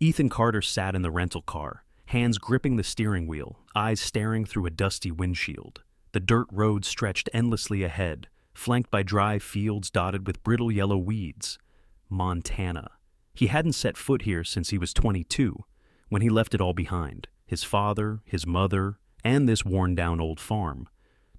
Ethan Carter sat in the rental car, hands gripping the steering wheel, eyes staring through a dusty windshield. The dirt road stretched endlessly ahead, flanked by dry fields dotted with brittle yellow weeds. Montana. He hadn't set foot here since he was 22, when he left it all behind, his father, his mother, and this worn-down old farm,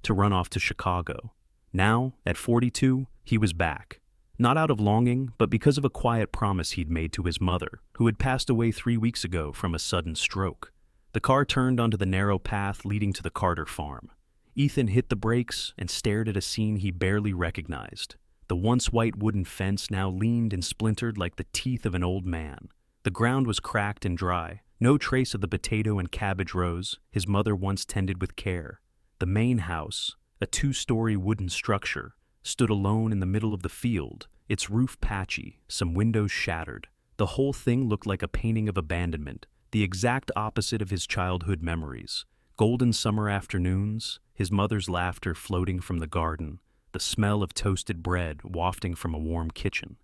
to run off to Chicago. Now, at 42, he was back. Not out of longing, but because of a quiet promise he'd made to his mother, who had passed away 3 weeks ago from a sudden stroke. The car turned onto the narrow path leading to the Carter farm. Ethan hit the brakes and stared at a scene he barely recognized. The once white wooden fence now leaned and splintered like the teeth of an old man. The ground was cracked and dry, no trace of the potato and cabbage rows his mother once tended with care. The main house, a 2-story wooden structure, stood alone in the middle of the field, its roof patchy, some windows shattered. The whole thing looked like a painting of abandonment, the exact opposite of his childhood memories. Golden summer afternoons, his mother's laughter floating from the garden, the smell of toasted bread wafting from a warm kitchen.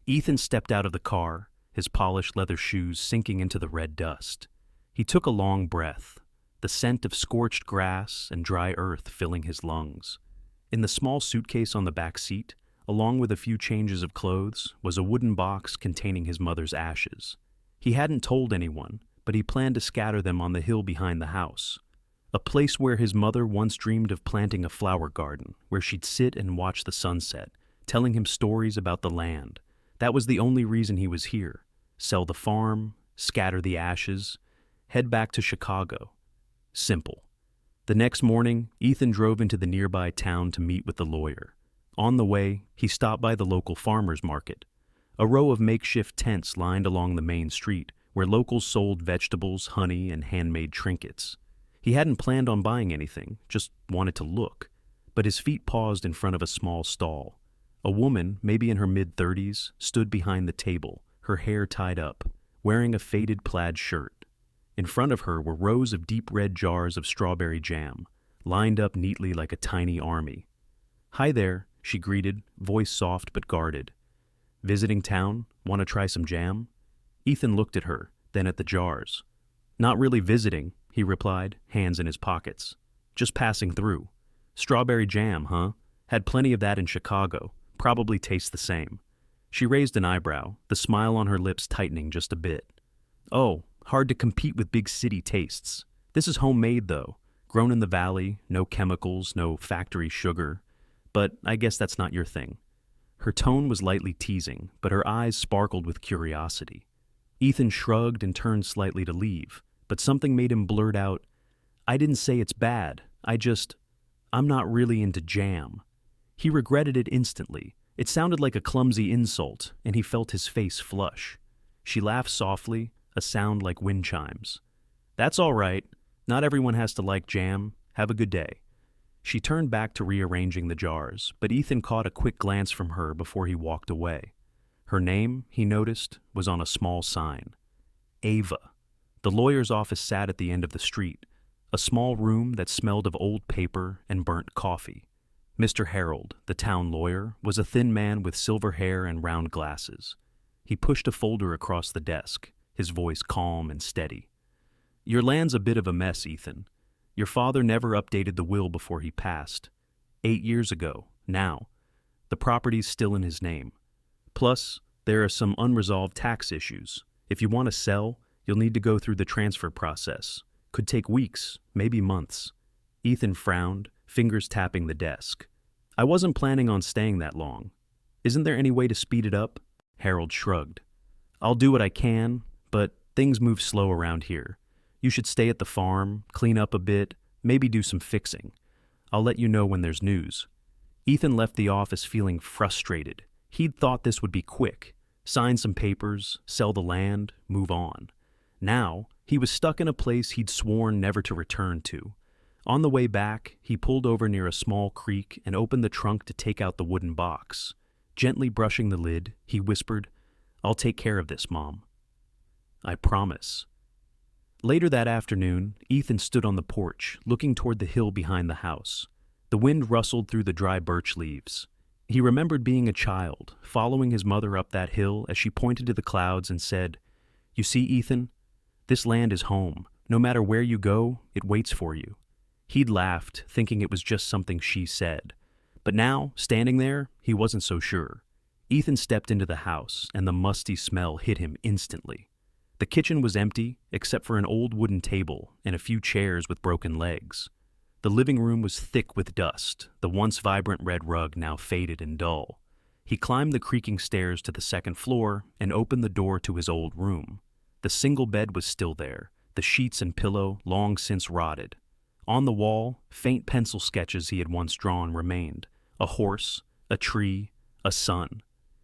Ethan stepped out of the car, his polished leather shoes sinking into the red dust. He took a long breath, the scent of scorched grass and dry earth filling his lungs. In the small suitcase on the back seat, along with a few changes of clothes, was a wooden box containing his mother's ashes. He hadn't told anyone, but he planned to scatter them on the hill behind the house. A place where his mother once dreamed of planting a flower garden, where she'd sit and watch the sunset, telling him stories about the land. That was the only reason he was here. Sell the farm, scatter the ashes, head back to Chicago. Simple. The next morning, Ethan drove into the nearby town to meet with the lawyer. On the way, he stopped by the local farmers market, a row of makeshift tents lined along the main street, where locals sold vegetables, honey, and handmade trinkets. He hadn't planned on buying anything, just wanted to look, but his feet paused in front of a small stall. A woman, maybe in her mid-30s, stood behind the table, her hair tied up, wearing a faded plaid shirt. In front of her were rows of deep red jars of strawberry jam, lined up neatly like a tiny army. "Hi there," she greeted, voice soft but guarded. "Visiting town? Want to try some jam?" Ethan looked at her, then at the jars. "Not really visiting," he replied, hands in his pockets. "Just passing through. Strawberry jam, huh? Had plenty of that in Chicago. Probably tastes the same." She raised an eyebrow, the smile on her lips tightening just a bit. "Oh, hard to compete with big city tastes. This is homemade, though. Grown in the valley, no chemicals, no factory sugar. But I guess that's not your thing." Her tone was lightly teasing, but her eyes sparkled with curiosity. Ethan shrugged and turned slightly to leave, but something made him blurt out, "I didn't say it's bad. I'm not really into jam." He regretted it instantly. It sounded like a clumsy insult, and he felt his face flush. She laughed softly, a sound like wind chimes. "That's all right. Not everyone has to like jam. Have a good day." She turned back to rearranging the jars, but Ethan caught a quick glance from her before he walked away. Her name, he noticed, was on a small sign. Ava. The lawyer's office sat at the end of the street, a small room that smelled of old paper and burnt coffee. Mr. Harold, the town lawyer, was a thin man with silver hair and round glasses. He pushed a folder across the desk, his voice calm and steady. "Your land's a bit of a mess, Ethan. Your father never updated the will before he passed. 8 years ago, now. The property's still in his name. Plus, there are some unresolved tax issues. If you want to sell, you'll need to go through the transfer process. Could take weeks, maybe months." Ethan frowned, fingers tapping the desk. "I wasn't planning on staying that long. Isn't there any way to speed it up?" Harold shrugged. "I'll do what I can, but things move slow around here. You should stay at the farm, clean up a bit, maybe do some fixing. I'll let you know when there's news." Ethan left the office feeling frustrated. He'd thought this would be quick. Sign some papers, sell the land, move on. Now, he was stuck in a place he'd sworn never to return to. On the way back, he pulled over near a small creek and opened the trunk to take out the wooden box. Gently brushing the lid, he whispered, "I'll take care of this, Mom. I promise." Later that afternoon, Ethan stood on the porch, looking toward the hill behind the house. The wind rustled through the dry birch leaves. He remembered being a child, following his mother up that hill as she pointed to the clouds and said, You see, Ethan, this land is home. No matter where you go, it waits for you. He'd laughed, thinking it was just something she said. But now, standing there, he wasn't so sure. Ethan stepped into the house, and the musty smell hit him instantly. The kitchen was empty, except for an old wooden table and a few chairs with broken legs. The living room was thick with dust, the once vibrant red rug now faded and dull. He climbed the creaking stairs to the second floor and opened the door to his old room. The single bed was still there, the sheets and pillow long since rotted. On the wall, faint pencil sketches he had once drawn remained. A horse, a tree, a sun.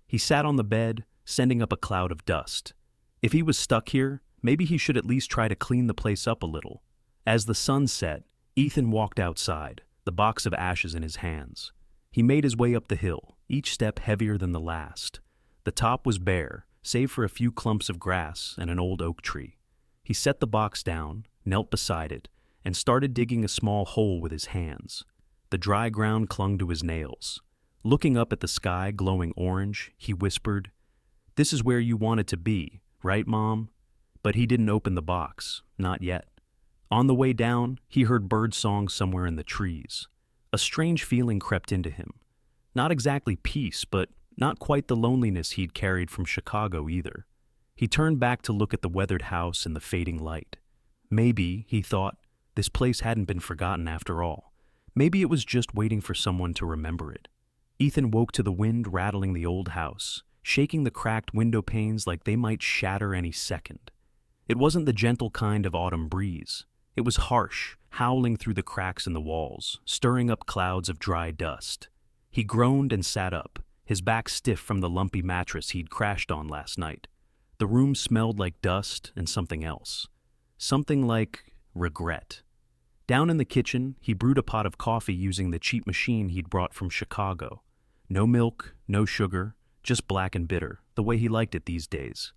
He sat on the bed, sending up a cloud of dust. If he was stuck here, maybe he should at least try to clean the place up a little. As the sun set, Ethan walked outside, the box of ashes in his hands. He made his way up the hill, each step heavier than the last. The top was bare, save for a few clumps of grass and an old oak tree. He set the box down, knelt beside it, and started digging a small hole with his hands. The dry ground clung to his nails. Looking up at the sky glowing orange, he whispered, "This is where you wanted to be, right, Mom?" But he didn't open the box, not yet. On the way down, he heard bird song somewhere in the trees. A strange feeling crept into him. Not exactly peace, but not quite the loneliness he'd carried from Chicago either. He turned back to look at the weathered house in the fading light. Maybe, he thought, this place hadn't been forgotten after all. Maybe it was just waiting for someone to remember it. Ethan woke to the wind rattling the old house, shaking the cracked window panes like they might shatter any second. It wasn't the gentle kind of autumn breeze. It was harsh, howling through the cracks in the walls, stirring up clouds of dry dust. He groaned and sat up, his back stiff from the lumpy mattress he'd crashed on last night. The room smelled like dust and something else. Something like regret. Down in the kitchen, he brewed a pot of coffee using the cheap machine he'd brought from Chicago. No milk, no sugar, just black and bitter, the way he liked it these days.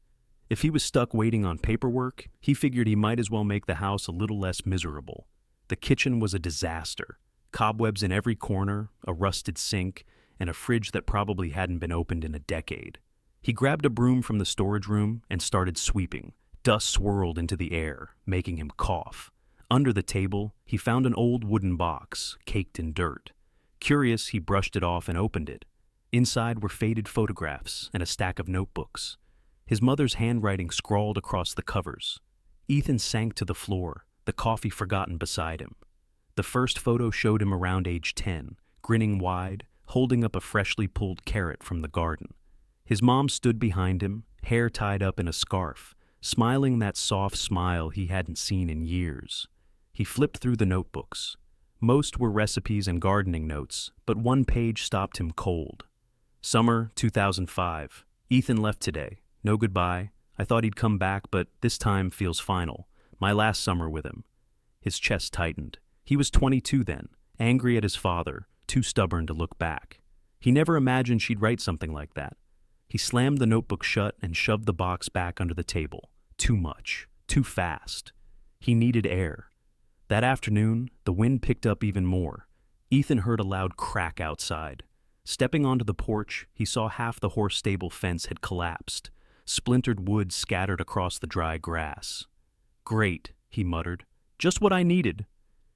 If he was stuck waiting on paperwork, he figured he might as well make the house a little less miserable. The kitchen was a disaster. Cobwebs in every corner, a rusted sink, and a fridge that probably hadn't been opened in a decade. He grabbed a broom from the storage room and started sweeping. Dust swirled into the air, making him cough. Under the table, he found an old wooden box, caked in dirt. Curious, he brushed it off and opened it. Inside were faded photographs and a stack of notebooks. His mother's handwriting scrawled across the covers. Ethan sank to the floor, the coffee forgotten beside him. The first photo showed him around age 10, grinning wide, holding up a freshly pulled carrot from the garden. His mom stood behind him, hair tied up in a scarf, smiling that soft smile he hadn't seen in years. He flipped through the notebooks. Most were recipes and gardening notes, but one page stopped him cold. Summer 2005. Ethan left today. No goodbye. I thought he'd come back, but this time feels final. My last summer with him. His chest tightened. He was 22 then, angry at his father, too stubborn to look back. He never imagined she'd write something like that. He slammed the notebook shut and shoved the box back under the table. Too much. Too fast. He needed air. That afternoon, the wind picked up even more. Ethan heard a loud crack outside. Stepping onto the porch, he saw half the horse stable fence had collapsed. Splintered wood scattered across the dry grass. "Great," he muttered. "Just what I needed."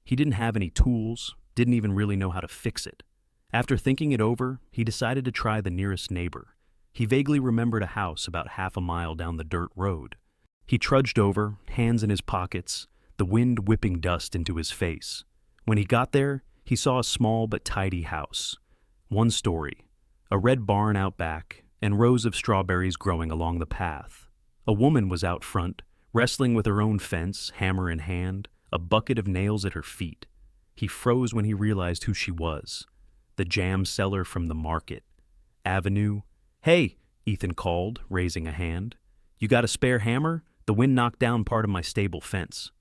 He didn't have any tools, didn't even really know how to fix it. After thinking it over, he decided to try the nearest neighbor. He vaguely remembered a house about half a mile down the dirt road. He trudged over, hands in his pockets, the wind whipping dust into his face. When he got there, he saw a small but tidy house. One story, a red barn out back, and rows of strawberries growing along the path. A woman was out front, wrestling with her own fence, hammer in hand, a bucket of nails at her feet. He froze when he realized who she was. The jam seller from the market. Avenue. "Hey," Ethan called, raising a hand. "You got a spare hammer? The wind knocked down part of my stable fence."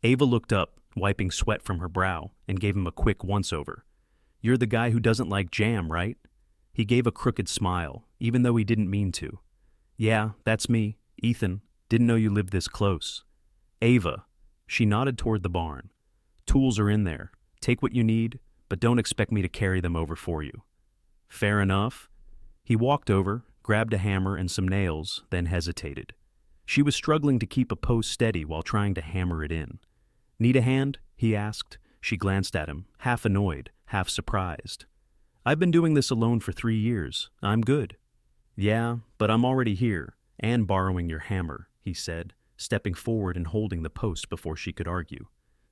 Ava looked up, wiping sweat from her brow, and gave him a quick once-over. "You're the guy who doesn't like jam, right?" He gave a crooked smile, even though he didn't mean to. "Yeah, that's me, Ethan. Didn't know you lived this close." "Ava." She nodded toward the barn. "Tools are in there. Take what you need, but don't expect me to carry them over for you." "Fair enough." He walked over, grabbed a hammer and some nails, then hesitated. She was struggling to keep a post steady while trying to hammer it in. "Need a hand?" he asked. She glanced at him, half annoyed, half surprised. "I've been doing this alone for 3 years. I'm good." "Yeah, but I'm already here, and borrowing your hammer," he said, stepping forward and holding the post before she could argue.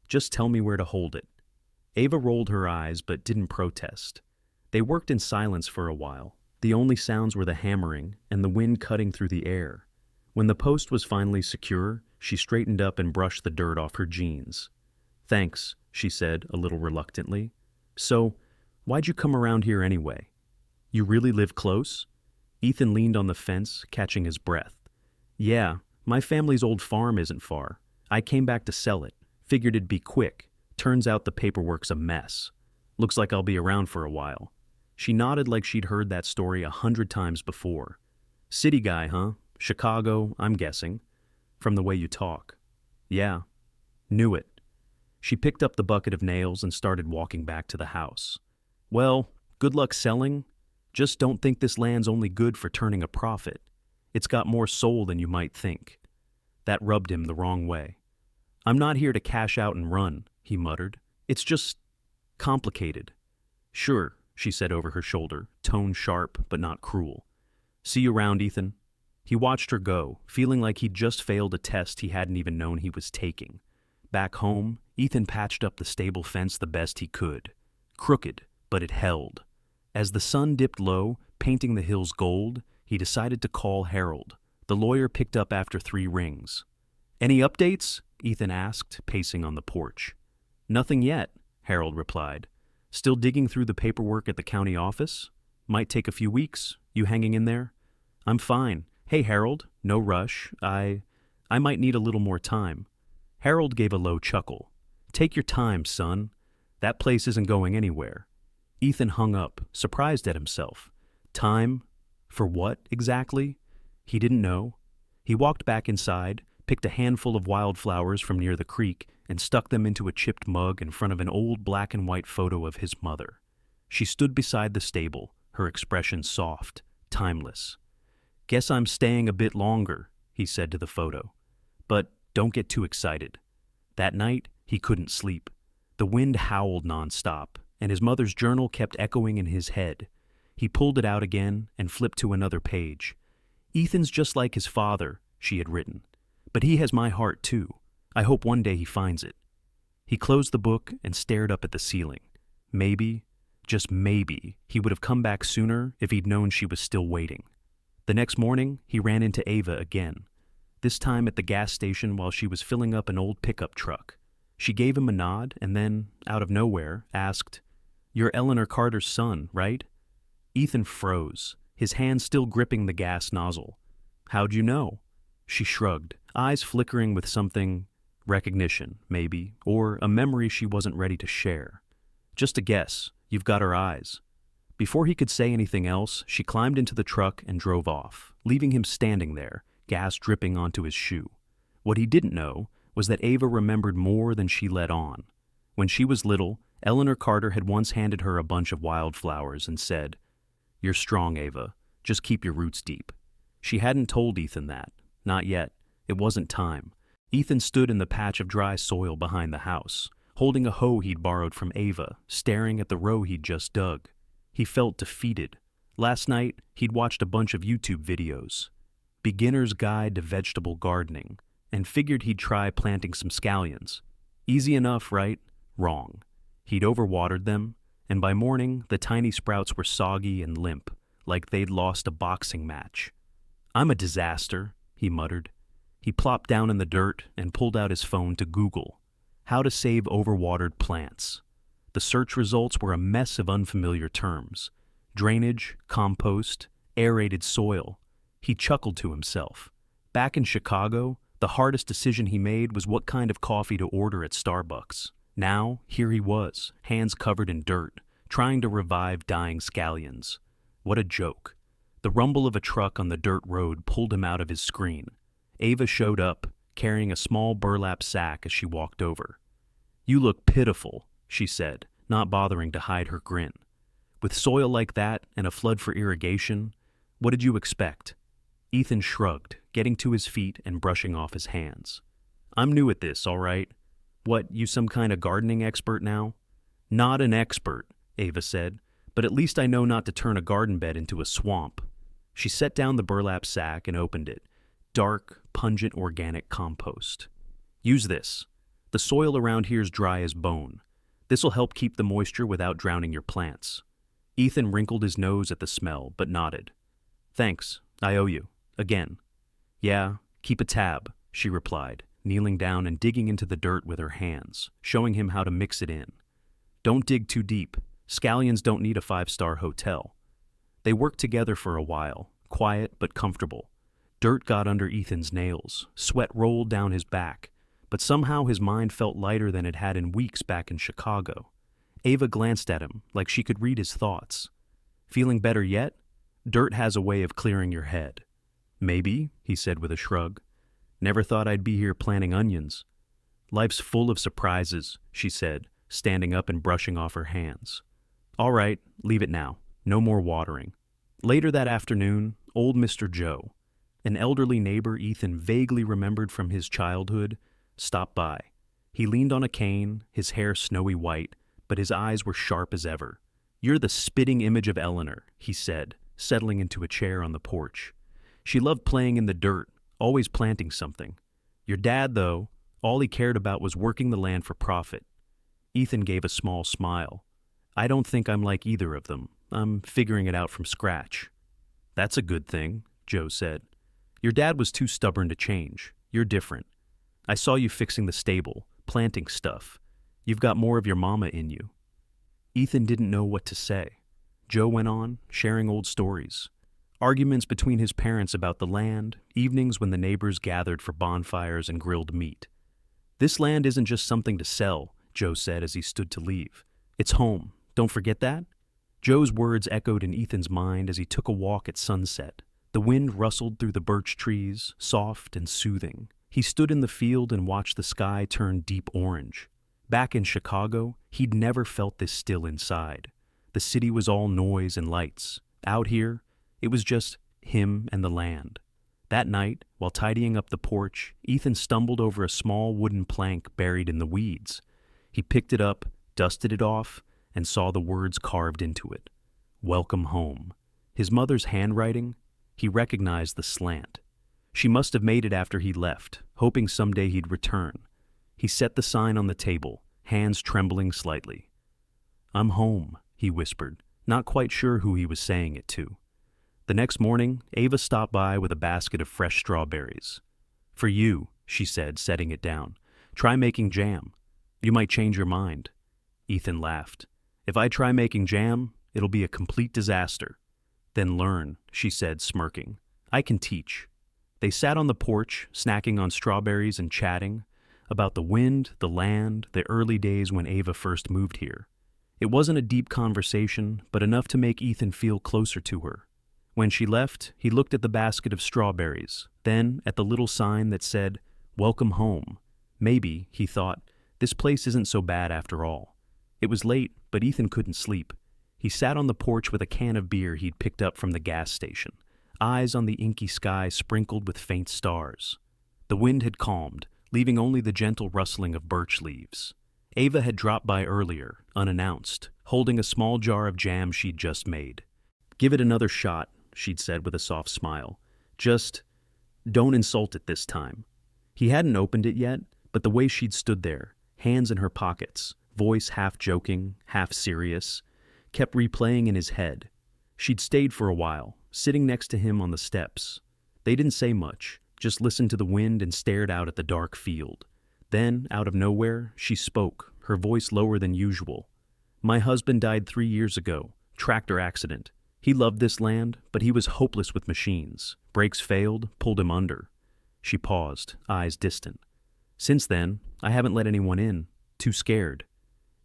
"Just tell me where to hold it." Ava rolled her eyes but didn't protest. They worked in silence for a while. The only sounds were the hammering and the wind cutting through the air. When the post was finally secure, she straightened up and brushed the dirt off her jeans. "Thanks," she said, a little reluctantly. "So, why'd you come around here anyway? You really live close?" Ethan leaned on the fence, catching his breath. "Yeah, my family's old farm isn't far. I came back to sell it. Figured it'd be quick. Turns out the paperwork's a mess. Looks like I'll be around for a while." She nodded like she'd heard that story 100 times before. "City guy, huh? Chicago, I'm guessing. From the way you talk." "Yeah. Knew it." She picked up the bucket of nails and started walking back to the house. "Well, good luck selling. Just don't think this land's only good for turning a profit. It's got more soul than you might think." That rubbed him the wrong way. "I'm not here to cash out and run," he muttered. "It's just complicated." "Sure," she said over her shoulder, tone sharp but not cruel. "See you around, Ethan." He watched her go, feeling like he'd just failed a test he hadn't even known he was taking. Back home, Ethan patched up the stable fence the best he could. Crooked, but it held. As the sun dipped low, painting the hills gold, he decided to call Harold. The lawyer picked up after 3 rings. "Any updates?" Ethan asked, pacing on the porch. "Nothing yet," Harold replied. "Still digging through the paperwork at the county office? Might take a few weeks. You hanging in there?" "I'm fine. Hey, Harold, no rush. I might need a little more time." Harold gave a low chuckle. "Take your time, son. That place isn't going anywhere." Ethan hung up, surprised at himself. Time? For what, exactly? He didn't know. He walked back inside, picked a handful of wildflowers from near the creek, and stuck them into a chipped mug in front of an old black and white photo of his mother. She stood beside the stable, her expression soft, timeless. "Guess I'm staying a bit longer," he said to the photo. "But don't get too excited." That night, he couldn't sleep. The wind howled nonstop, and his mother's journal kept echoing in his head. He pulled it out again and flipped to another page. "Ethan's just like his father," she had written. "But he has my heart, too. I hope one day he finds it." He closed the book and stared up at the ceiling. Maybe, just maybe, he would have come back sooner if he'd known she was still waiting. The next morning, he ran into Ava again, this time at the gas station while she was filling up an old pickup truck. She gave him a nod and then, out of nowhere, asked, "You're Eleanor Carter's son, right?" Ethan froze, his hand still gripping the gas nozzle. "How'd you know?" She shrugged, eyes flickering with something, recognition, maybe, or a memory she wasn't ready to share. "Just a guess. You've got her eyes." Before he could say anything else, she climbed into the truck and drove off, leaving him standing there, gas dripping onto his shoe. What he didn't know was that Ava remembered more than she let on. When she was little, Eleanor Carter had once handed her a bunch of wildflowers and said, "You're strong, Ava. Just keep your roots deep." She hadn't told Ethan that. Not yet. It wasn't time. Ethan stood in the patch of dry soil behind the house, holding a hoe he'd borrowed from Ava, staring at the row he'd just dug. He felt defeated. Last night, he'd watched a bunch of YouTube videos. Beginner's Guide to Vegetable Gardening, and figured he'd try planting some scallions. Easy enough, right? Wrong. He'd overwatered them, and by morning, the tiny sprouts were soggy and limp, like they'd lost a boxing match. "I'm a disaster," he muttered. He plopped down in the dirt and pulled out his phone to Google how to save overwatered plants. The search results were a mess of unfamiliar terms: drainage, compost, aerated soil. He chuckled to himself. Back in Chicago, the hardest decision he made was what kind of coffee to order at Starbucks. Now, here he was, hands covered in dirt, trying to revive dying scallions. What a joke. The rumble of a truck on the dirt road pulled him out of his screen. Ava showed up, carrying a small burlap sack as she walked over. "You look pitiful," she said, not bothering to hide her grin. "With soil like that and a flood for irrigation, what did you expect?" Ethan shrugged, getting to his feet and brushing off his hands. I'm new at this, all right? What, you some kind of gardening expert now? Not an expert, Ava said, but at least I know not to turn a garden bed into a swamp. She set down the burlap sack and opened it. Dark, pungent organic compost. Use this. The soil around here's dry as bone. This'll help keep the moisture without drowning your plants. Ethan wrinkled his nose at the smell, but nodded. Thanks, I owe you. Again. Yeah, keep a tab, she replied, kneeling down and digging into the dirt with her hands, showing him how to mix it in. Don't dig too deep. Scallions don't need a 5-star hotel. They worked together for a while, quiet but comfortable. Dirt got under Ethan's nails, sweat rolled down his back, but somehow his mind felt lighter than it had in weeks back in Chicago. Ava glanced at him like she could read his thoughts. Feeling better yet? Dirt has a way of clearing your head. Maybe, he said with a shrug. Never thought I'd be here planting onions. Life's full of surprises, she said, standing up and brushing off her hands. All right, leave it now. No more watering. Later that afternoon, old Mr. Joe, an elderly neighbor Ethan vaguely remembered from his childhood, stopped by. He leaned on a cane, his hair snowy white, but his eyes were sharp as ever. You're the spitting image of Eleanor, he said, settling into a chair on the porch. She loved playing in the dirt, always planting something. Your dad, though, all he cared about was working the land for profit. Ethan gave a small smile. I don't think I'm like either of them. I'm figuring it out from scratch. That's a good thing, Joe said. Your dad was too stubborn to change. You're different. I saw you fixing the stable, planting stuff. You've got more of your mama in you. Ethan didn't know what to say. Joe went on, sharing old stories. Arguments between his parents about the land, evenings when the neighbors gathered for bonfires and grilled meat. This land isn't just something to sell, Joe said as he stood to leave. It's home. Don't forget that? Joe's words echoed in Ethan's mind as he took a walk at sunset. The wind rustled through the birch trees, soft and soothing. He stood in the field and watched the sky turn deep orange. Back in Chicago, he'd never felt this still inside. The city was all noise and lights. Out here, it was just him and the land. That night, while tidying up the porch, Ethan stumbled over a small wooden plank buried in the weeds. He picked it up, dusted it off, and saw the words carved into it. Welcome home. His mother's handwriting, he recognized the slant. She must have made it after he left, hoping someday he'd return. He set the sign on the table, hands trembling slightly. I'm home, he whispered, not quite sure who he was saying it to. The next morning, Ava stopped by with a basket of fresh strawberries. For you, she said, setting it down. Try making jam. You might change your mind. Ethan laughed. If I try making jam, it'll be a complete disaster. Then learn, she said, smirking. I can teach. They sat on the porch, snacking on strawberries and chatting about the wind, the land, the early days when Ava first moved here. It wasn't a deep conversation, but enough to make Ethan feel closer to her. When she left, he looked at the basket of strawberries, then at the little sign that said, Welcome home. Maybe, he thought, this place isn't so bad after all. It was late, but Ethan couldn't sleep. He sat on the porch with a can of beer he'd picked up from the gas station, eyes on the inky sky sprinkled with faint stars. The wind had calmed, leaving only the gentle rustling of birch leaves. Ava had dropped by earlier, unannounced, holding a small jar of jam she'd just made. Give it another shot, she'd said with a soft smile. Just don't insult it this time. He hadn't opened it yet, but the way she'd stood there, hands in her pockets, voice half joking, half serious, kept replaying in his head. She'd stayed for a while, sitting next to him on the steps. They didn't say much, just listened to the wind and stared out at the dark field. Then, out of nowhere, she spoke, her voice lower than usual. My husband died 3 years ago, tractor accident. He loved this land, but he was hopeless with machines. Brakes failed, pulled him under. She paused, eyes distant. Since then, I haven't let anyone in, too scared.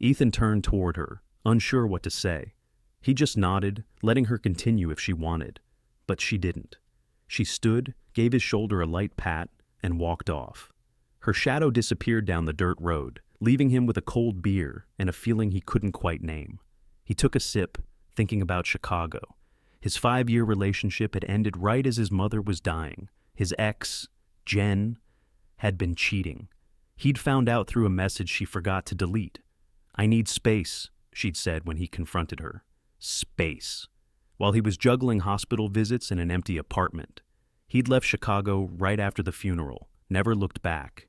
Ethan turned toward her, unsure what to say. He just nodded, letting her continue if she wanted. But she didn't. She stood, gave his shoulder a light pat, and walked off. Her shadow disappeared down the dirt road, leaving him with a cold beer and a feeling he couldn't quite name. He took a sip, thinking about Chicago. His 5-year relationship had ended right as his mother was dying. His ex, Jen, had been cheating. He'd found out through a message she forgot to delete. "I need space," she'd said when he confronted her. Space. While he was juggling hospital visits in an empty apartment. He'd left Chicago right after the funeral, never looked back.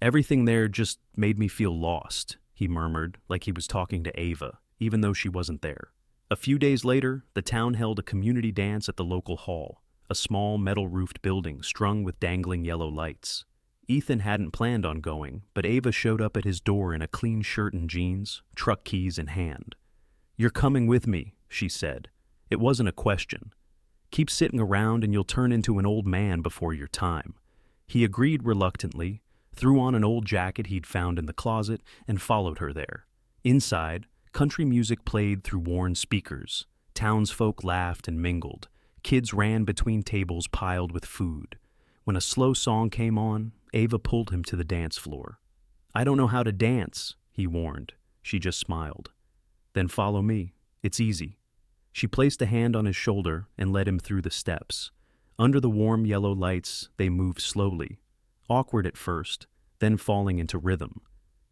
"Everything there just made me feel lost," he murmured, like he was talking to Ava, even though she wasn't there. A few days later, the town held a community dance at the local hall, a small metal-roofed building strung with dangling yellow lights. Ethan hadn't planned on going, but Ava showed up at his door in a clean shirt and jeans, truck keys in hand. "You're coming with me," she said. It wasn't a question. "Keep sitting around and you'll turn into an old man before your time." He agreed reluctantly, threw on an old jacket he'd found in the closet, and followed her there. Inside, country music played through worn speakers. Townsfolk laughed and mingled. Kids ran between tables piled with food. When a slow song came on, Ava pulled him to the dance floor. "I don't know how to dance," he warned. She just smiled. "Then follow me. It's easy." She placed a hand on his shoulder and led him through the steps. Under the warm yellow lights, they moved slowly, awkward at first, then falling into rhythm.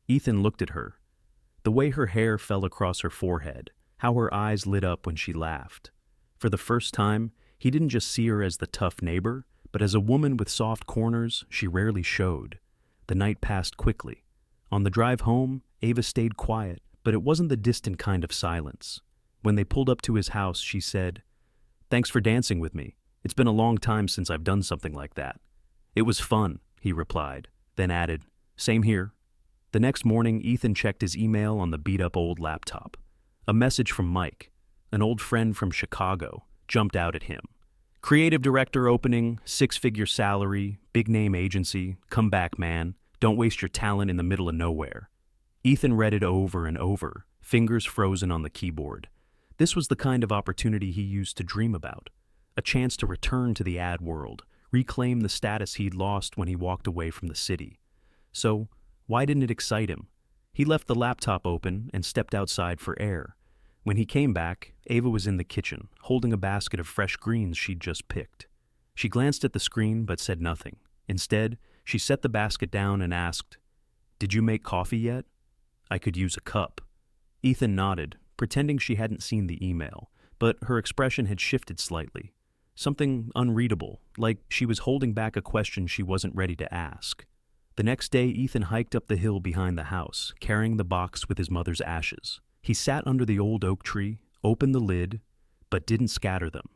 Ethan looked at her. The way her hair fell across her forehead, how her eyes lit up when she laughed. For the first time, he didn't just see her as the tough neighbor, but as a woman with soft corners she rarely showed. The night passed quickly. On the drive home, Ava stayed quiet, but it wasn't the distant kind of silence. When they pulled up to his house, she said, "Thanks for dancing with me. It's been a long time since I've done something like that." "It was fun," he replied, then added, "Same here." The next morning, Ethan checked his email on the beat-up old laptop. A message from Mike, an old friend from Chicago, jumped out at him. "Creative director opening, 6-figure salary, big-name agency, come back, man. Don't waste your talent in the middle of nowhere." Ethan read it over and over, fingers frozen on the keyboard. This was the kind of opportunity he used to dream about. A chance to return to the ad world, reclaim the status he'd lost when he walked away from the city. So, why didn't it excite him? He left the laptop open and stepped outside for air. When he came back, Ava was in the kitchen, holding a basket of fresh greens she'd just picked. She glanced at the screen but said nothing. Instead, she set the basket down and asked, "Did you make coffee yet? I could use a cup." Ethan nodded, pretending she hadn't seen the email, but her expression had shifted slightly. Something unreadable, like she was holding back a question she wasn't ready to ask. The next day, Ethan hiked up the hill behind the house, carrying the box with his mother's ashes. He sat under the old oak tree, opened the lid, but didn't scatter them.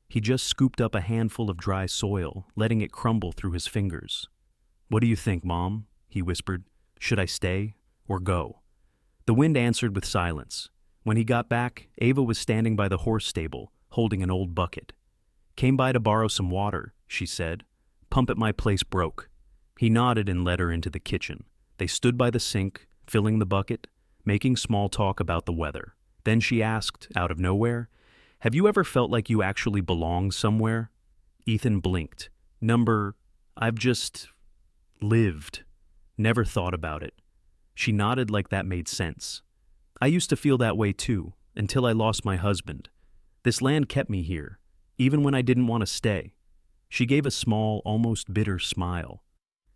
He just scooped up a handful of dry soil, letting it crumble through his fingers. "What do you think, Mom?" he whispered. "Should I stay or go?" The wind answered with silence. When he got back, Ava was standing by the horse stable, holding an old bucket. "Came by to borrow some water," she said. "Pump at my place broke." He nodded and led her into the kitchen. They stood by the sink, filling the bucket, making small talk about the weather. Then she asked, out of nowhere, "Have you ever felt like you actually belong somewhere?" Ethan blinked. I've just lived. Never thought about it." She nodded like that made sense. "I used to feel that way too, until I lost my husband. This land kept me here, even when I didn't want to stay." She gave a small, almost bitter smile.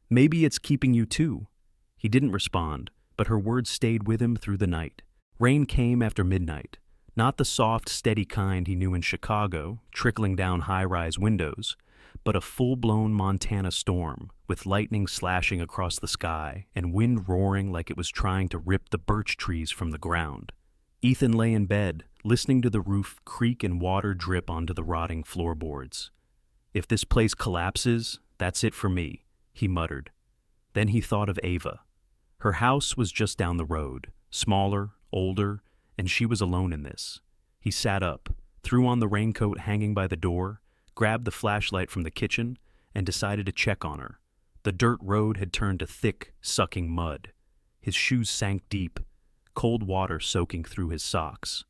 "Maybe it's keeping you too." He didn't respond, but her words stayed with him through the night. Rain came after midnight, not the soft, steady kind he knew in Chicago, trickling down high-rise windows, but a full-blown Montana storm, with lightning slashing across the sky and wind roaring like it was trying to rip the birch trees from the ground. Ethan lay in bed, listening to the roof creak and water drip onto the rotting floorboards. "If this place collapses, that's it for me," he muttered. Then he thought of Ava. Her house was just down the road, smaller, older, and she was alone in this. He sat up, threw on the raincoat hanging by the door, grabbed the flashlight from the kitchen, and decided to check on her. The dirt road had turned to thick, sucking mud. His shoes sank deep, cold water soaking through his socks.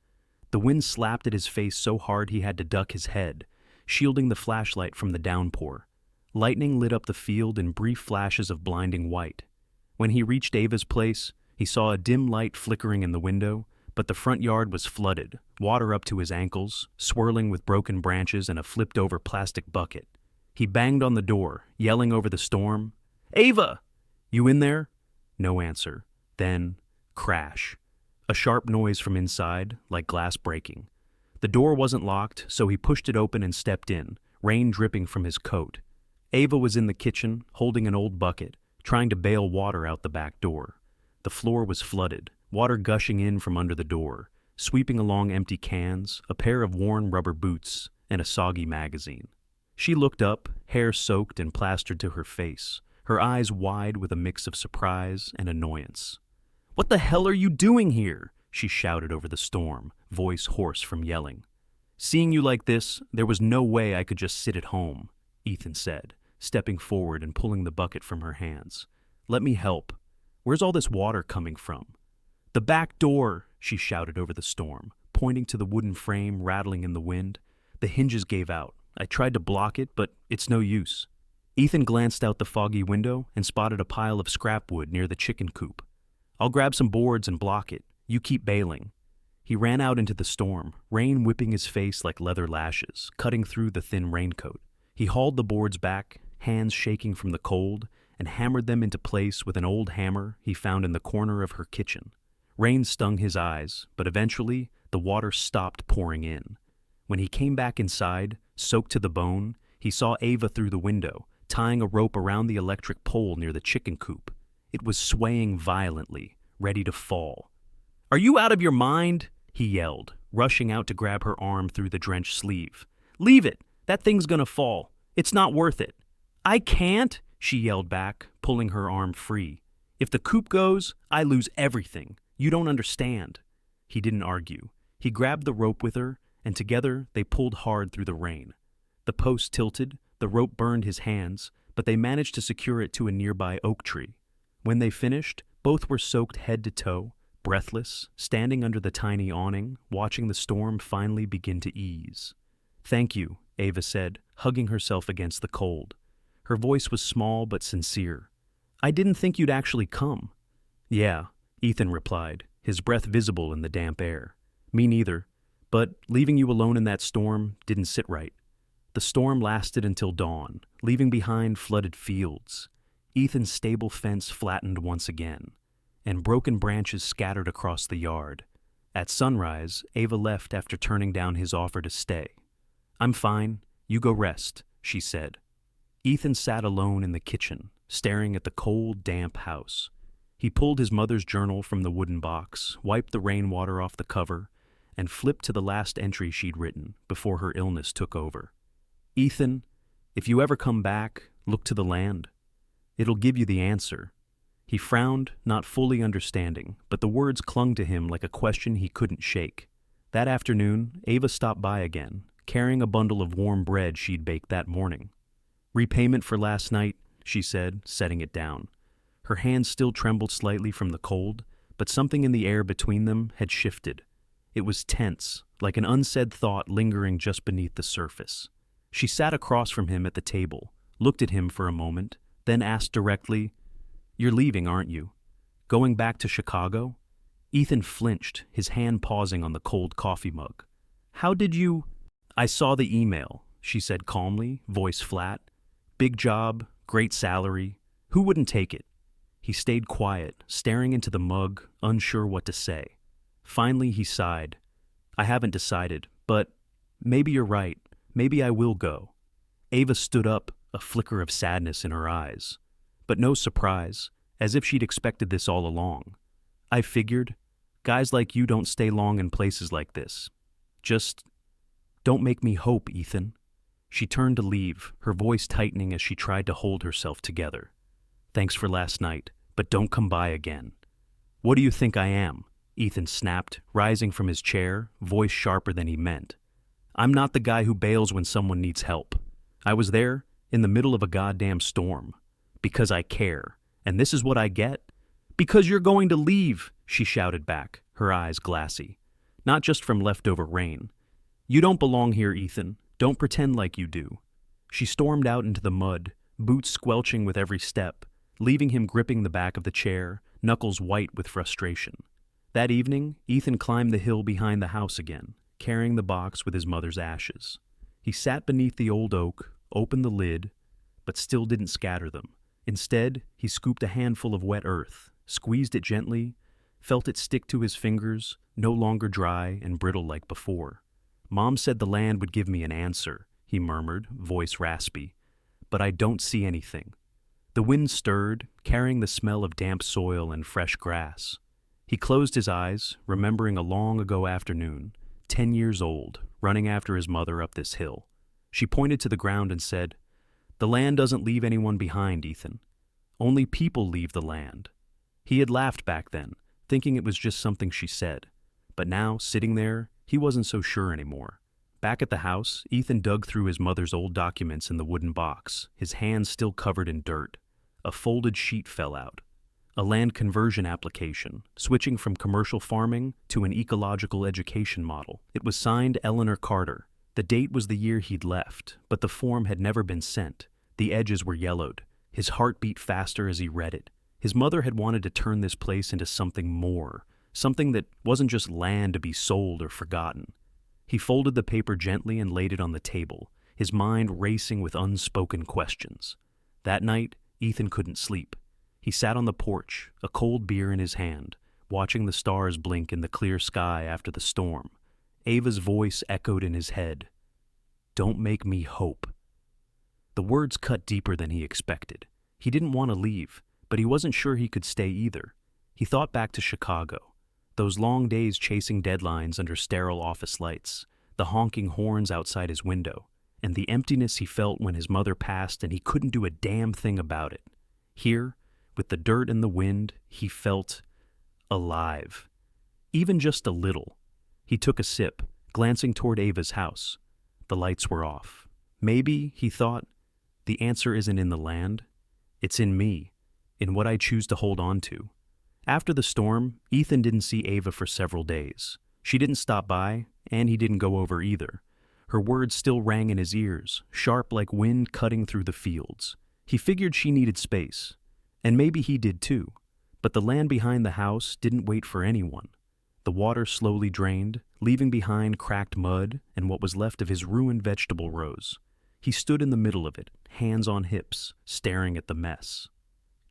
The wind slapped at his face so hard he had to duck his head, shielding the flashlight from the downpour. Lightning lit up the field in brief flashes of blinding white. When he reached Ava's place, he saw a dim light flickering in the window, but the front yard was flooded, water up to his ankles, swirling with broken branches and a flipped-over plastic bucket. He banged on the door, yelling over the storm, "Ava! You in there?" No answer. Then, crash. A sharp noise from inside, like glass breaking. The door wasn't locked, so he pushed it open and stepped in, rain dripping from his coat. Ava was in the kitchen, holding an old bucket, trying to bail water out the back door. The floor was flooded, water gushing in from under the door, sweeping along empty cans, a pair of worn rubber boots, and a soggy magazine. She looked up, hair soaked and plastered to her face, her eyes wide with a mix of surprise and annoyance. "What the hell are you doing here?" she shouted over the storm, voice hoarse from yelling. "Seeing you like this, there was no way I could just sit at home," Ethan said, stepping forward and pulling the bucket from her hands. "Let me help. Where's all this water coming from?" "The back door," she shouted over the storm, pointing to the wooden frame rattling in the wind. "The hinges gave out. I tried to block it, but it's no use." Ethan glanced out the foggy window and spotted a pile of scrap wood near the chicken coop. "I'll grab some boards and block it. You keep bailing." He ran out into the storm, rain whipping his face like leather lashes, cutting through the thin raincoat. He hauled the boards back, hands shaking from the cold, and hammered them into place with an old hammer he found in the corner of her kitchen. Rain stung his eyes, but eventually the water stopped pouring in. When he came back inside, soaked to the bone, he saw Ava through the window, tying a rope around the electric pole near the chicken coop. It was swaying violently, ready to fall. "Are you out of your mind?" he yelled, rushing out to grab her arm through the drenched sleeve. "Leave it! That thing's gonna fall. It's not worth it." "I can't!" she yelled back, pulling her arm free. "If the coop goes, I lose everything. You don't understand." He didn't argue. He grabbed the rope with her, and together they pulled hard through the rain. The post tilted, the rope burned his hands, but they managed to secure it to a nearby oak tree. When they finished, both were soaked head to toe, breathless, standing under the tiny awning, watching the storm finally begin to ease. "Thank you," Ava said, hugging herself against the cold. Her voice was small but sincere. "I didn't think you'd actually come." "Yeah," Ethan replied, his breath visible in the damp air. "Me neither. But leaving you alone in that storm didn't sit right." The storm lasted until dawn, leaving behind flooded fields. Ethan's stable fence flattened once again, and broken branches scattered across the yard. At sunrise, Ava left after turning down his offer to stay. "I'm fine. You go rest," she said. Ethan sat alone in the kitchen, staring at the cold, damp house. He pulled his mother's journal from the wooden box, wiped the rainwater off the cover, and flipped to the last entry she'd written before her illness took over. "Ethan, if you ever come back, look to the land. It'll give you the answer." He frowned, not fully understanding, but the words clung to him like a question he couldn't shake. That afternoon, Ava stopped by again, carrying a bundle of warm bread she'd baked that morning. "Repayment for last night," she said, setting it down. Her hands still trembled slightly from the cold, but something in the air between them had shifted. It was tense, like an unsaid thought lingering just beneath the surface. She sat across from him at the table, looked at him for a moment, then asked directly, "You're leaving, aren't you? Going back to Chicago?" Ethan flinched, his hand pausing on the cold coffee mug. "How did you—" "I saw the email," she said calmly, voice flat. "Big job, great salary. Who wouldn't take it?" He stayed quiet, staring into the mug, unsure what to say. Finally, he sighed. "I haven't decided, but maybe you're right. Maybe I will go." Ava stood up, a flicker of sadness in her eyes. But no surprise, as if she'd expected this all along. "I figured. Guys like you don't stay long in places like this. Just don't make me hope, Ethan." She turned to leave, her voice tightening as she tried to hold herself together. "Thanks for last night, but don't come by again." "What do you think I am?" Ethan snapped, rising from his chair, voice sharper than he meant. "I'm not the guy who bails when someone needs help. I was there, in the middle of a goddamn storm. Because I care. And this is what I get? Because you're going to leave," she shouted back, her eyes glassy. "Not just from leftover rain. You don't belong here, Ethan. Don't pretend like you do." She stormed out into the mud, boots squelching with every step, leaving him gripping the back of the chair, knuckles white with frustration. That evening, Ethan climbed the hill behind the house again, carrying the box with his mother's ashes. He sat beneath the old oak, opened the lid, but still didn't scatter them. Instead, he scooped a handful of wet earth, squeezed it gently, felt it stick to his fingers, no longer dry and brittle like before. "Mom said the land would give me an answer," he murmured, voice raspy. "But I don't see anything." The wind stirred, carrying the smell of damp soil and fresh grass. He closed his eyes, remembering a long-ago afternoon, 10 years old, running after his mother up this hill. She pointed to the ground and said, "The land doesn't leave anyone behind, Ethan. Only people leave the land." He had laughed back then, thinking it was just something she said. But now, sitting there, he wasn't so sure anymore. Back at the house, Ethan dug through his mother's old documents in the wooden box, his hands still covered in dirt. A folded sheet fell out. A land conversion application, switching from commercial farming to an ecological education model. It was signed Eleanor Carter. The date was the year he'd left, but the form had never been sent. The edges were yellowed. His heart beat faster as he read it. His mother had wanted to turn this place into something more, something that wasn't just land to be sold or forgotten. He folded the paper gently and laid it on the table, his mind racing with unspoken questions. That night, Ethan couldn't sleep. He sat on the porch, a cold beer in his hand, watching the stars blink in the clear sky after the storm. Ava's voice echoed in his head. "Don't make me hope." The words cut deeper than he expected. He didn't want to leave, but he wasn't sure he could stay either. He thought back to Chicago, those long days chasing deadlines under sterile office lights, the honking horns outside his window, and the emptiness he felt when his mother passed and he couldn't do a damn thing about it. Here, with the dirt and the wind, he felt alive. Even just a little. He took a sip, glancing toward Ava's house. The lights were off. Maybe, he thought, the answer isn't in the land. It's in me, in what I choose to hold on to. After the storm, Ethan didn't see Ava for several days. She didn't stop by, and he didn't go over either. Her words still rang in his ears, sharp like wind cutting through the fields. He figured she needed space, and maybe he did too. But the land behind the house didn't wait for anyone. The water slowly drained, leaving behind cracked mud and what was left of his ruined vegetable rows. He stood in the middle of it, hands on hips, staring at the mess.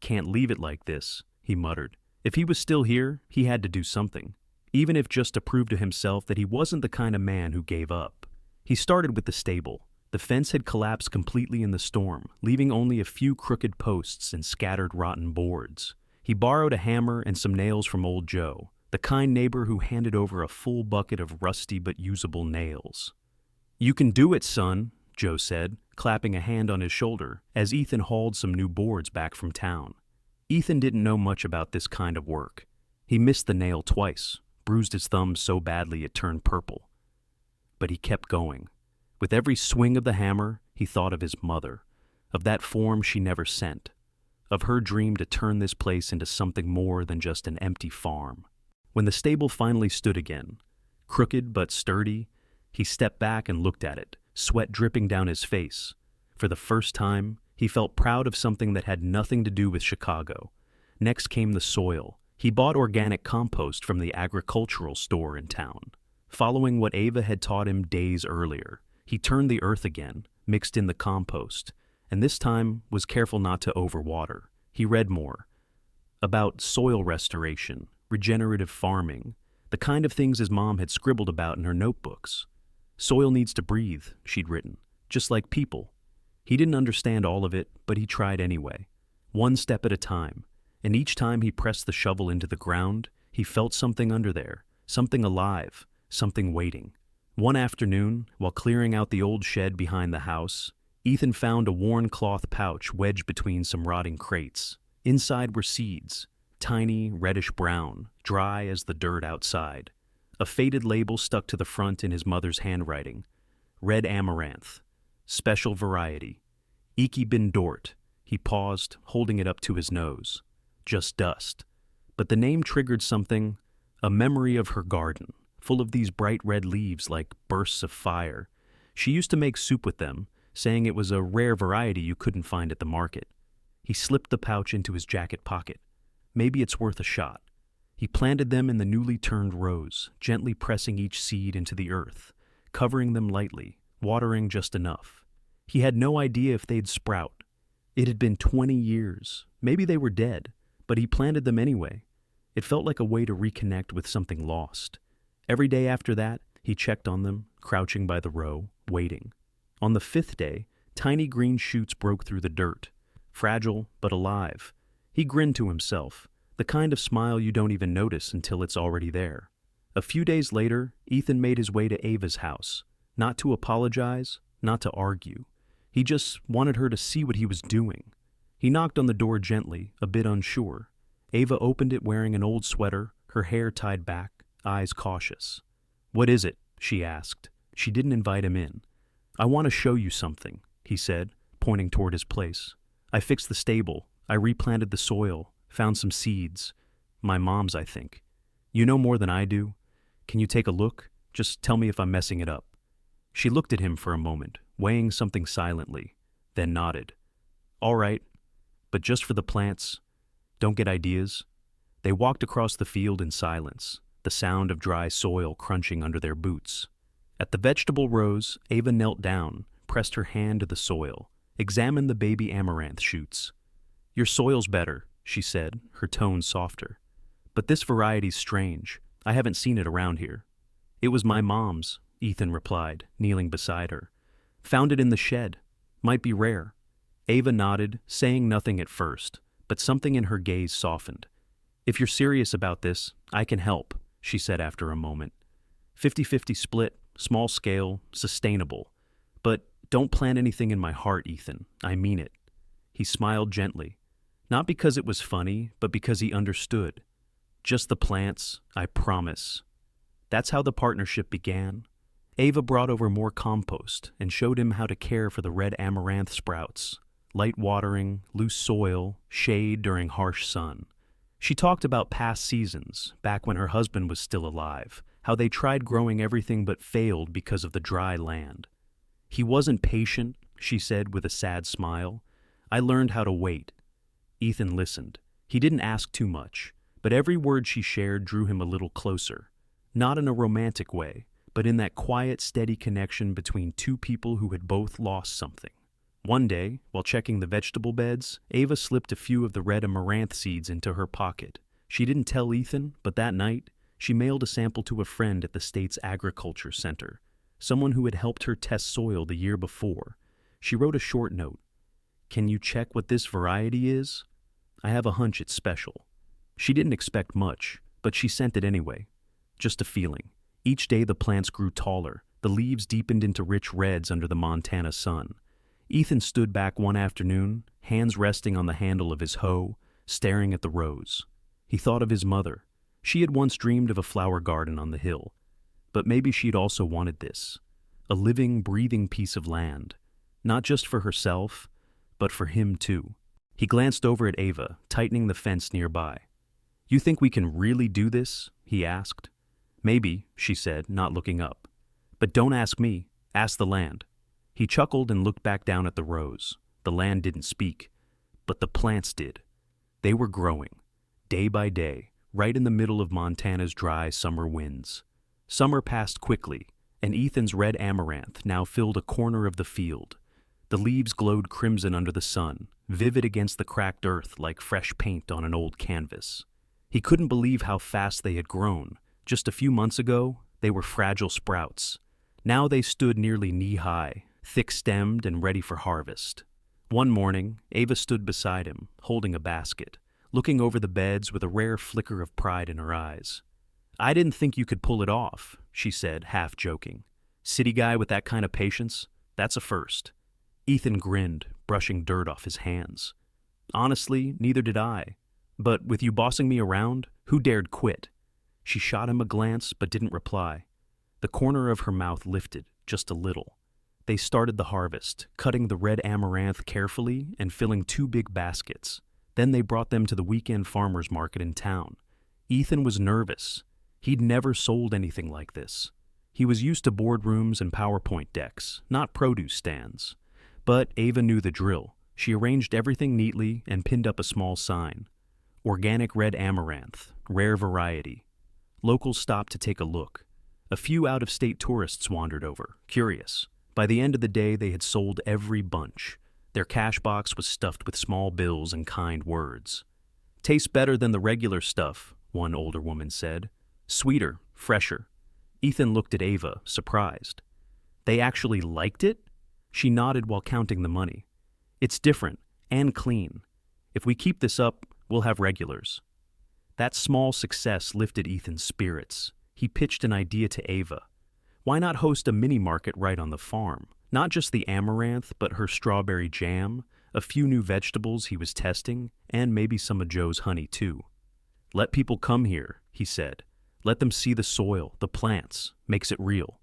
"Can't leave it like this," he muttered. If he was still here, he had to do something, even if just to prove to himself that he wasn't the kind of man who gave up. He started with the stable. The fence had collapsed completely in the storm, leaving only a few crooked posts and scattered rotten boards. He borrowed a hammer and some nails from old Joe, the kind neighbor who handed over a full bucket of rusty but usable nails. "You can do it, son," Joe said, clapping a hand on his shoulder as Ethan hauled some new boards back from town. Ethan didn't know much about this kind of work. He missed the nail twice, bruised his thumb so badly it turned purple. But he kept going. With every swing of the hammer, he thought of his mother, of that form she never sent, of her dream to turn this place into something more than just an empty farm. When the stable finally stood again, crooked but sturdy, he stepped back and looked at it, sweat dripping down his face. For the first time, he felt proud of something that had nothing to do with Chicago. Next came the soil. He bought organic compost from the agricultural store in town. Following what Ava had taught him days earlier, he turned the earth again, mixed in the compost, and this time was careful not to overwater. He read more about soil restoration, regenerative farming, the kind of things his mom had scribbled about in her notebooks. Soil needs to breathe, she'd written, just like people. He didn't understand all of it, but he tried anyway, one step at a time, and each time he pressed the shovel into the ground, he felt something under there, something alive, something waiting. One afternoon, while clearing out the old shed behind the house, Ethan found a worn cloth pouch wedged between some rotting crates. Inside were seeds, tiny, reddish-brown, dry as the dirt outside. A faded label stuck to the front in his mother's handwriting. Red amaranth. Special variety. Iki bin Dort. He paused, holding it up to his nose. Just dust. But the name triggered something, a memory of her garden, full of these bright red leaves like bursts of fire. She used to make soup with them, saying it was a rare variety you couldn't find at the market. He slipped the pouch into his jacket pocket. Maybe it's worth a shot. He planted them in the newly turned rows, gently pressing each seed into the earth, covering them lightly, watering just enough. He had no idea if they'd sprout. It had been 20 years. Maybe they were dead, but he planted them anyway. It felt like a way to reconnect with something lost. Every day after that, he checked on them, crouching by the row, waiting. On the 5th day, tiny green shoots broke through the dirt, fragile but alive. He grinned to himself, the kind of smile you don't even notice until it's already there. A few days later, Ethan made his way to Ava's house, not to apologize, not to argue. He just wanted her to see what he was doing. He knocked on the door gently, a bit unsure. Ava opened it wearing an old sweater, her hair tied back, eyes cautious. "What is it?" she asked. She didn't invite him in. "I want to show you something," he said, pointing toward his place. "I fixed the stable. I replanted the soil, found some seeds. My mom's, I think. You know more than I do. Can you take a look? Just tell me if I'm messing it up." She looked at him for a moment, weighing something silently, then nodded. "All right, but just for the plants. Don't get ideas." They walked across the field in silence, the sound of dry soil crunching under their boots. At the vegetable rows, Ava knelt down, pressed her hand to the soil, examined the baby amaranth shoots. "Your soil's better," she said, her tone softer. "But this variety's strange. I haven't seen it around here." "It was my mom's," Ethan replied, kneeling beside her. "Found it in the shed. Might be rare." Ava nodded, saying nothing at first, but something in her gaze softened. "If you're serious about this, I can help," she said after a moment. 50-50 split, small scale, sustainable. But don't plant anything in my heart, Ethan. I mean it." He smiled gently. Not because it was funny, but because he understood. "Just the plants, I promise." That's how the partnership began. Ava brought over more compost and showed him how to care for the red amaranth sprouts. Light watering, loose soil, shade during harsh sun. She talked about past seasons, back when her husband was still alive, how they tried growing everything but failed because of the dry land. "He wasn't patient," she said with a sad smile. "I learned how to wait." Ethan listened. He didn't ask too much, but every word she shared drew him a little closer. Not in a romantic way, but in that quiet, steady connection between two people who had both lost something. One day, while checking the vegetable beds, Ava slipped a few of the red amaranth seeds into her pocket. She didn't tell Ethan, but that night, she mailed a sample to a friend at the state's agriculture center, someone who had helped her test soil the year before. She wrote a short note. "Can you check what this variety is? I have a hunch it's special." She didn't expect much, but she sent it anyway. Just a feeling. Each day the plants grew taller, the leaves deepened into rich reds under the Montana sun. Ethan stood back one afternoon, hands resting on the handle of his hoe, staring at the rows. He thought of his mother. She had once dreamed of a flower garden on the hill. But maybe she'd also wanted this. A living, breathing piece of land. Not just for herself, but for him too. He glanced over at Ava, tightening the fence nearby. "You think we can really do this?" he asked. "Maybe," she said, not looking up. "But don't ask me. Ask the land." He chuckled and looked back down at the rows. The land didn't speak, but the plants did. They were growing, day by day, right in the middle of Montana's dry summer winds. Summer passed quickly, and Ethan's red amaranth now filled a corner of the field. The leaves glowed crimson under the sun, vivid against the cracked earth like fresh paint on an old canvas. He couldn't believe how fast they had grown. Just a few months ago, they were fragile sprouts. Now they stood nearly knee-high, thick-stemmed and ready for harvest. One morning, Ava stood beside him, holding a basket, looking over the beds with a rare flicker of pride in her eyes. "I didn't think you could pull it off," she said, half joking. "City guy with that kind of patience? That's a first." Ethan grinned, brushing dirt off his hands. "Honestly, neither did I. But with you bossing me around, who dared quit?" She shot him a glance, but didn't reply. The corner of her mouth lifted, just a little. They started the harvest, cutting the red amaranth carefully and filling 2 big baskets. Then they brought them to the weekend farmer's market in town. Ethan was nervous. He'd never sold anything like this. He was used to boardrooms and PowerPoint decks, not produce stands. But Ava knew the drill. She arranged everything neatly and pinned up a small sign. "Organic red amaranth, rare variety." Locals stopped to take a look. A few out-of-state tourists wandered over, curious. By the end of the day, they had sold every bunch. Their cash box was stuffed with small bills and kind words. "Tastes better than the regular stuff," one older woman said. "Sweeter, fresher." Ethan looked at Ava, surprised. "They actually liked it?" She nodded while counting the money. "It's different and clean. If we keep this up, we'll have regulars." That small success lifted Ethan's spirits. He pitched an idea to Ava. Why not host a mini market right on the farm? Not just the amaranth, but her strawberry jam, a few new vegetables he was testing, and maybe some of Joe's honey too. "Let people come here," he said. "Let them see the soil, the plants. Makes it real."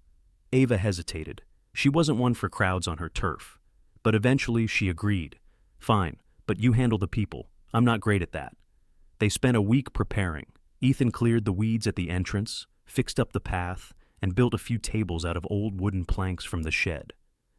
Ava hesitated. She wasn't one for crowds on her turf. But eventually she agreed. "Fine, but you handle the people. I'm not great at that." They spent a week preparing. Ethan cleared the weeds at the entrance, fixed up the path, and built a few tables out of old wooden planks from the shed.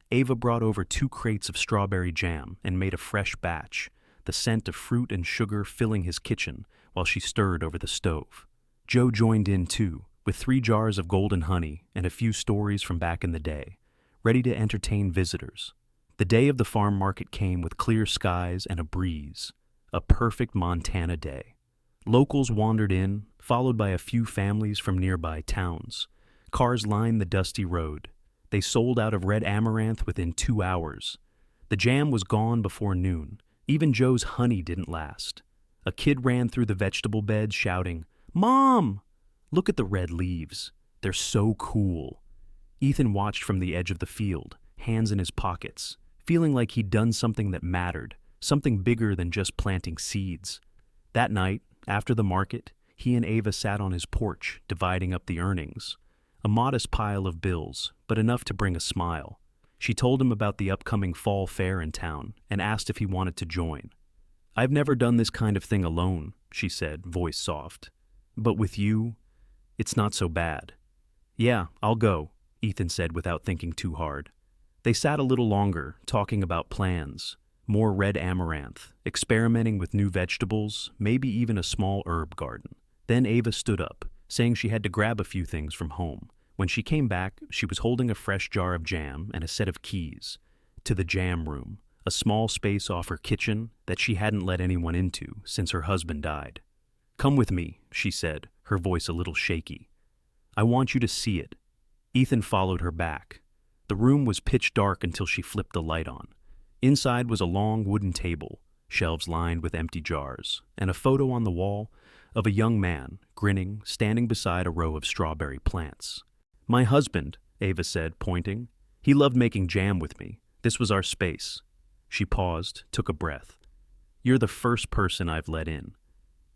Ava brought over 2 crates of strawberry jam and made a fresh batch, the scent of fruit and sugar filling his kitchen while she stirred over the stove. Joe joined in too, with 3 jars of golden honey and a few stories from back in the day, ready to entertain visitors. The day of the farm market came with clear skies and a breeze, a perfect Montana day. Locals wandered in, followed by a few families from nearby towns. Cars lined the dusty road. They sold out of red amaranth within 2 hours. The jam was gone before noon. Even Joe's honey didn't last. A kid ran through the vegetable beds shouting, "Mom! Look at the red leaves. They're so cool." Ethan watched from the edge of the field, hands in his pockets, feeling like he'd done something that mattered, something bigger than just planting seeds. That night, after the market, he and Ava sat on his porch, dividing up the earnings. A modest pile of bills, but enough to bring a smile. She told him about the upcoming fall fair in town and asked if he wanted to join. "I've never done this kind of thing alone," she said, voice soft. "But with you, it's not so bad." "Yeah, I'll go," Ethan said without thinking too hard. They sat a little longer, talking about plans. More red amaranth, experimenting with new vegetables, maybe even a small herb garden. Then Ava stood up, saying she had to grab a few things from home. When she came back, she was holding a fresh jar of jam and a set of keys to the jam room, a small space off her kitchen that she hadn't let anyone into since her husband died. "Come with me," she said, her voice a little shaky. "I want you to see it." Ethan followed her back. The room was pitch dark until she flipped the light on. Inside was a long wooden table, shelves lined with empty jars, and a photo on the wall of a young man, grinning, standing beside a row of strawberry plants. "My husband," Ava said, pointing. "He loved making jam with me. This was our space." She paused, took a breath. "You're the first person I've let in."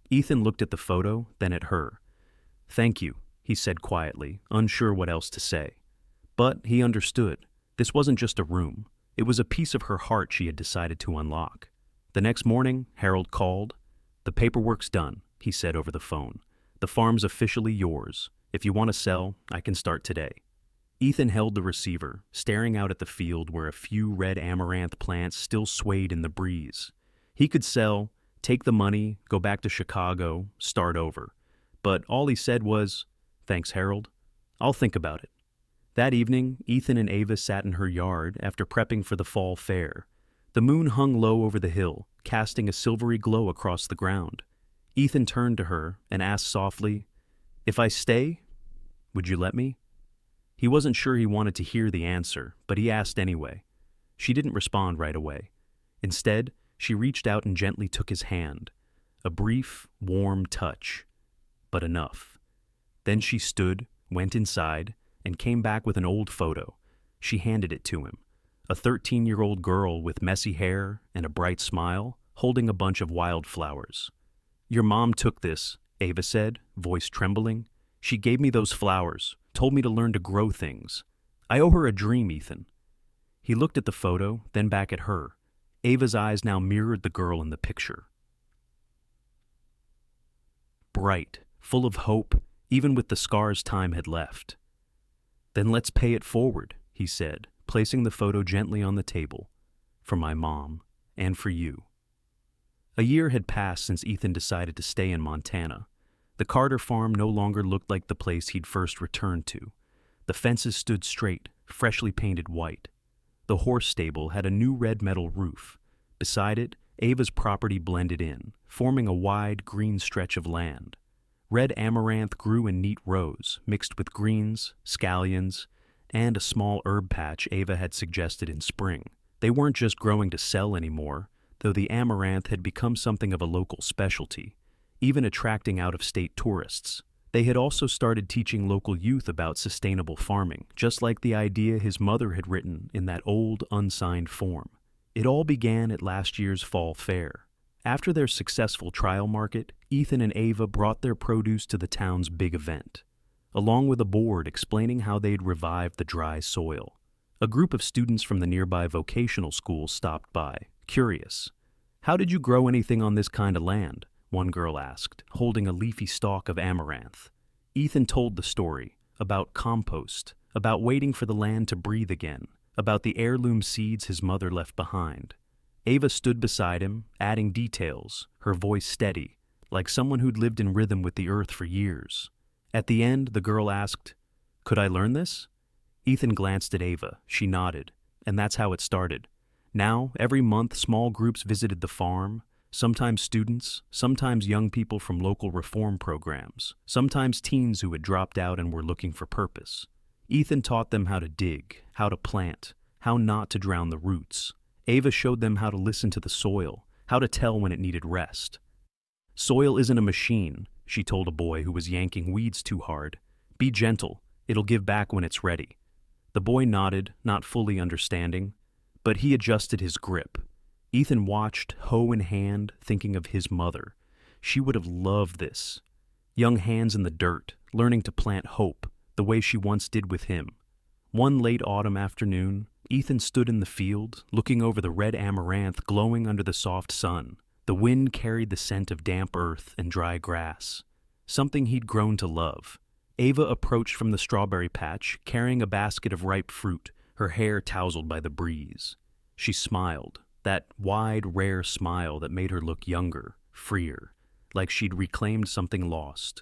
Ethan looked at the photo, then at her. "Thank you," he said quietly, unsure what else to say. But he understood. This wasn't just a room. It was a piece of her heart she had decided to unlock. The next morning, Harold called. "The paperwork's done," he said over the phone. "The farm's officially yours. If you want to sell, I can start today." Ethan held the receiver, staring out at the field where a few red amaranth plants still swayed in the breeze. He could sell, take the money, go back to Chicago, start over. But all he said was, "Thanks, Harold. I'll think about it." That evening, Ethan and Ava sat in her yard after prepping for the fall fair. The moon hung low over the hill, casting a silvery glow across the ground. Ethan turned to her and asked softly, "If I stay, would you let me?" He wasn't sure he wanted to hear the answer, but he asked anyway. She didn't respond right away. Instead, she reached out and gently took his hand. A brief, warm touch, but enough. Then she stood, went inside, and came back with an old photo. She handed it to him. A 13-year-old girl with messy hair and a bright smile, holding a bunch of wildflowers. "Your mom took this," Ava said, voice trembling. "She gave me those flowers, told me to learn to grow things. I owe her a dream, Ethan." He looked at the photo, then back at her. Ava's eyes now mirrored the girl in the picture. Bright, full of hope, even with the scars time had left. "Then let's pay it forward," he said, placing the photo gently on the table. "For my mom, and for you." A year had passed since Ethan decided to stay in Montana. The Carter farm no longer looked like the place he'd first returned to. The fences stood straight, freshly painted white. The horse stable had a new red metal roof. Beside it, Ava's property blended in, forming a wide, green stretch of land. Red amaranth grew in neat rows, mixed with greens, scallions, and a small herb patch Ava had suggested in spring. They weren't just growing to sell anymore, though the amaranth had become something of a local specialty, even attracting out-of-state tourists. They had also started teaching local youth about sustainable farming, just like the idea his mother had written in that old, unsigned form. It all began at last year's fall fair. After their successful trial market, Ethan and Ava brought their produce to the town's big event, along with a board explaining how they'd revived the dry soil. A group of students from the nearby vocational school stopped by, curious. "How did you grow anything on this kind of land?" one girl asked, holding a leafy stalk of amaranth. Ethan told the story, about compost, about waiting for the land to breathe again, about the heirloom seeds his mother left behind. Ava stood beside him, adding details, her voice steady, like someone who'd lived in rhythm with the earth for years. At the end, the girl asked, "Could I learn this?" Ethan glanced at Ava. She nodded, and that's how it started. Now, every month, small groups visited the farm, sometimes students, sometimes young people from local reform programs, sometimes teens who had dropped out and were looking for purpose. Ethan taught them how to dig, how to plant, how not to drown the roots. Ava showed them how to listen to the soil, how to tell when it needed rest. "Soil isn't a machine," she told a boy who was yanking weeds too hard. "Be gentle, it'll give back when it's ready." The boy nodded, not fully understanding, but he adjusted his grip. Ethan watched, hoe in hand, thinking of his mother. She would have loved this. Young hands in the dirt, learning to plant hope, the way she once did with him. One late autumn afternoon, Ethan stood in the field, looking over the red amaranth glowing under the soft sun. The wind carried the scent of damp earth and dry grass, something he'd grown to love. Ava approached from the strawberry patch, carrying a basket of ripe fruit, her hair tousled by the breeze. She smiled, that wide, rare smile that made her look younger, freer, like she'd reclaimed something lost.